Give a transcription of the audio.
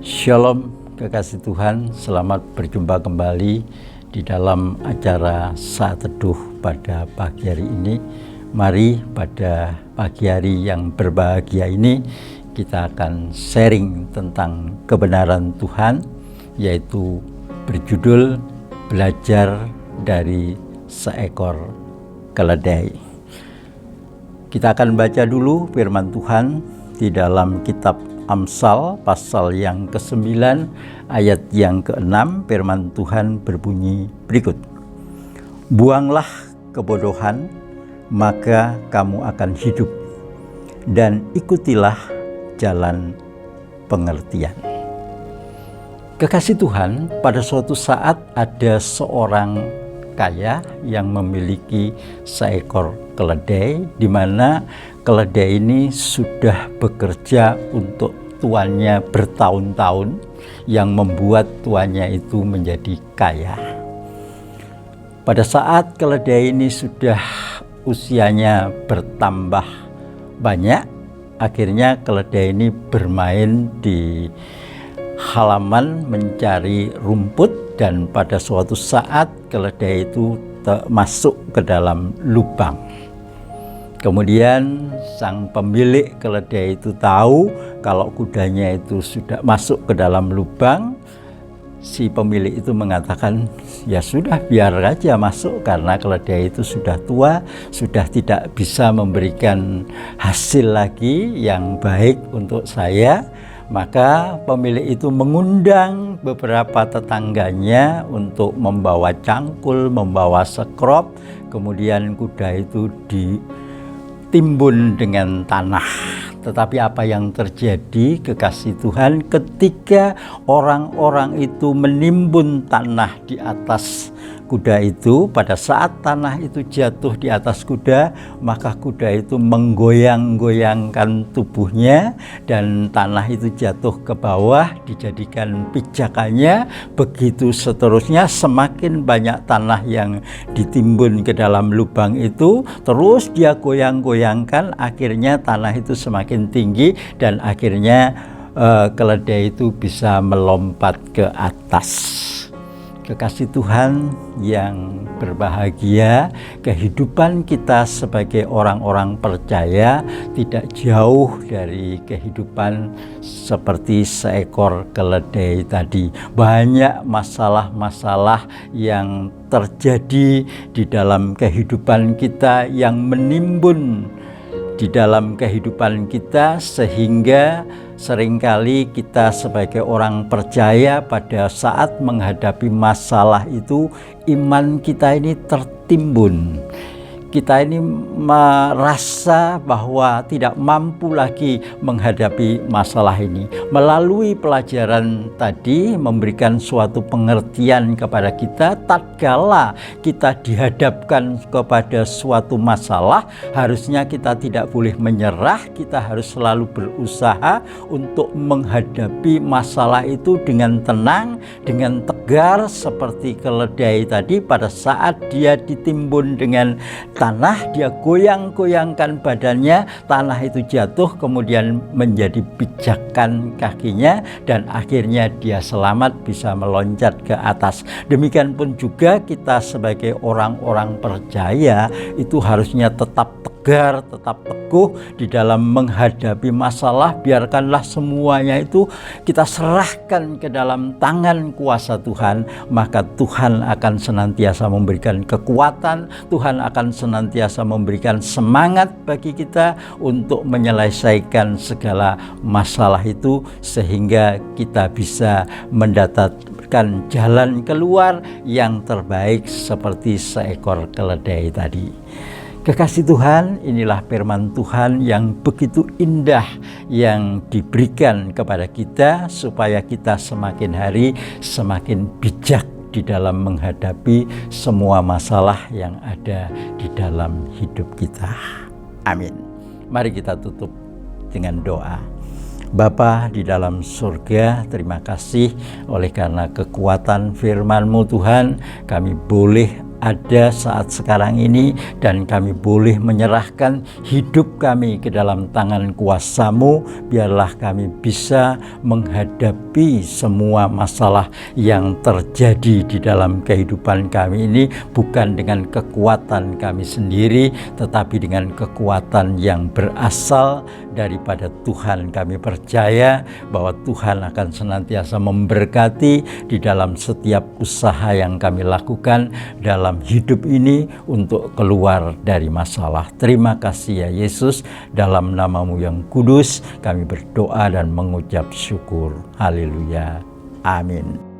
Shalom kekasih Tuhan, selamat berjumpa kembali di dalam acara Saat Teduh pada pagi hari ini. Mari pada pagi hari yang berbahagia ini kita akan sharing tentang kebenaran Tuhan, yaitu berjudul Belajar dari Seekor Keledai. Kita akan baca dulu firman Tuhan di dalam kitab Amsal pasal yang ke-9 ayat yang ke-6. Firman Tuhan berbunyi berikut. Buanglah kebodohan, maka kamu akan hidup, dan ikutilah jalan pengertian. Kekasih Tuhan, pada suatu saat ada seorang kaya yang memiliki seekor keledai, di mana keledai ini sudah bekerja untuk tuannya bertahun-tahun, yang membuat tuannya itu menjadi kaya. Pada saat keledai ini sudah usianya bertambah banyak, akhirnya keledai ini bermain di halaman mencari rumput, dan pada suatu saat keledai itu masuk ke dalam lubang. Kemudian sang pemilik keledai itu tahu kalau kudanya itu sudah masuk ke dalam lubang. Si pemilik itu mengatakan, ya sudah, biar aja masuk, karena keledai itu sudah tua, sudah tidak bisa memberikan hasil lagi yang baik untuk saya. Maka pemilik itu mengundang beberapa tetangganya untuk membawa cangkul, membawa sekrop. Kemudian kuda itu ditimbun dengan tanah. Tetapi apa yang terjadi, kekasih Tuhan, ketika orang-orang itu menimbun tanah di atas kuda itu, pada saat tanah itu jatuh di atas kuda, maka kuda itu menggoyang-goyangkan tubuhnya, dan tanah itu jatuh ke bawah, dijadikan pijakannya. Begitu seterusnya, semakin banyak tanah yang ditimbun ke dalam lubang itu, terus dia goyang-goyangkan, akhirnya tanah itu semakin tinggi, dan akhirnya keledai itu bisa melompat ke atas. Kekasih Tuhan yang berbahagia, kehidupan kita sebagai orang-orang percaya tidak jauh dari kehidupan seperti seekor keledai tadi. Banyak masalah-masalah yang terjadi di dalam kehidupan kita yang menimbun di dalam kehidupan kita, sehingga seringkali kita sebagai orang percaya pada saat menghadapi masalah itu, iman kita ini tertimbun. Kita ini merasa bahwa tidak mampu lagi menghadapi masalah ini. Melalui pelajaran tadi memberikan suatu pengertian kepada kita, tatkala kita dihadapkan kepada suatu masalah, harusnya kita tidak boleh menyerah, kita harus selalu berusaha untuk menghadapi masalah itu dengan tenang, dengan tegar, seperti keledai tadi. Pada saat dia ditimbun dengan tanah, dia goyang-goyangkan badannya, tanah itu jatuh, kemudian menjadi pijakan kakinya, dan akhirnya dia selamat bisa meloncat ke atas. Demikian pun juga kita sebagai orang-orang percaya itu harusnya tetap tegar, tetap teguh di dalam menghadapi masalah. Biarkanlah semuanya itu kita serahkan ke dalam tangan kuasa Tuhan, maka Tuhan akan senantiasa memberikan kekuatan, Tuhan akan senantiasa memberikan semangat bagi kita untuk menyelesaikan segala masalah itu, sehingga kita bisa mendapatkan jalan keluar yang terbaik seperti seekor keledai tadi. Kekasih Tuhan, inilah firman Tuhan yang begitu indah yang diberikan kepada kita, supaya kita semakin hari semakin bijak di dalam menghadapi semua masalah yang ada di dalam hidup kita. Amin. Mari kita tutup dengan doa. Bapa di dalam surga, terima kasih oleh karena kekuatan firman-Mu Tuhan, kami boleh ada saat sekarang ini, dan kami boleh menyerahkan hidup kami ke dalam tangan kuasa-Mu. Biarlah kami bisa menghadapi semua masalah yang terjadi di dalam kehidupan kami ini, bukan dengan kekuatan kami sendiri, tetapi dengan kekuatan yang berasal daripada Tuhan. Kami percaya bahwa Tuhan akan senantiasa memberkati di dalam setiap usaha yang kami lakukan dalam hidup ini untuk keluar dari masalah. Terima kasih ya Yesus, dalam nama-Mu yang kudus kami berdoa dan mengucap syukur. Haleluya. Amin.